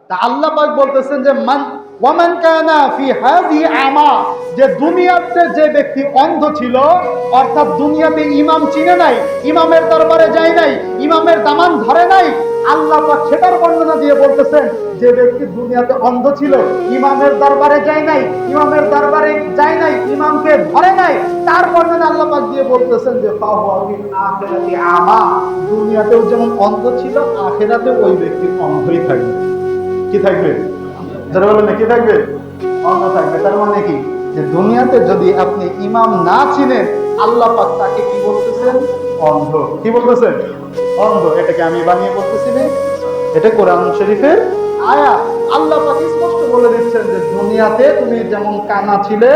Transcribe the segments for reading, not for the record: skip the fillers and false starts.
তা আল্লাহ পাক বলতেছেন যে ওয়ামান কানা ফি হাযি আমা, যে দুনিয়াতে যে ব্যক্তি অন্ধ ছিল, অর্থাৎ দুনিয়াতে ইমাম চিনে নাই, ইমামের দরবারে যায় নাই, ইমামের দামান ধরে নাই, আল্লাহ পাক সেটার বর্ণনা দিয়ে বলতেছেন যে ব্যক্তি দুনিয়াতে অন্ধ ছিল, ইমামের দরবারে যায় নাই, ইমামের দরবারে যায় নাই, ইমামকে ধরে নাই, তার বর্ণনা আল্লাহ পাক দিয়ে বলতেছেন যে ফাহুয়া ফিল আখিরাতি আমা, দুনিয়াতেও যেমন অন্ধ ছিল, আখিরাতে ওই ব্যক্তি অন্ধই থাকবে। কি থাকবে? যারা বলেন না কি থাকবে? অন্ধ থাকবে। তার মানে কি, যে দুনিয়াতে যদি আপনি ইমাম না চিনেন, আল্লাহ পাক তাকে কি বলতেছেন? অন্ধ। কি বলতেছেন? অন্ধ। এটাকে আমি বানিয়ে বলতেছি না, এটা কোরআন শরীফের আয়াত। আল্লাহ পাক স্পষ্ট বলে দিচ্ছেন যে দুনিয়াতে তুমি যেমন কানা ছিলে,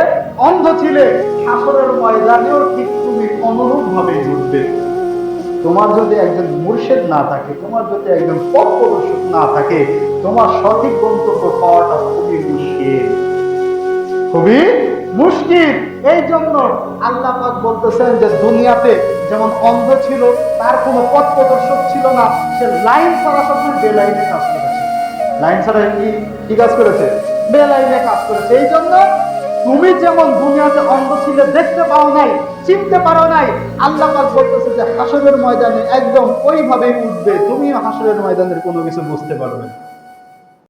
অন্ধ ছিলে, হাসরের ময়দানেও ঠিক তুমি অনুরূপ ভাবে ঘুরবে। তোমার যদি একজন মুর্শিদ না থাকে, তোমার যদি একজন পথ প্রদর্শক না থাকে, তোমার সঠিক গন্তব্য পাওয়াটা খুবই মুশকিল, খুবই মুশকিল। এই জন্য আল্লাহ পাক বলতেছেন যে দুনিয়াতে যেমন অন্ধ ছিল, তার কোনো পথ প্রদর্শক ছিল না, সে লাইন ছাড়া সবসময় বেলাইনে কাজ করেছে। লাইন ছাড়া কি কাজ করেছে? বেলাইনে কাজ করেছে। এই জন্য তুমি যেমন দুনিয়াতে অন্ধ ছিলে, দেখতে পাও নাই, চিনতে পারো নাই, আল্লাহ পাক বলতেছে যে হাসরের ময়দানে একদম ওইভাবেই উঠবে, তুমিও হাসরের ময়দানের কোনো কিছু বুঝতে পারবে না।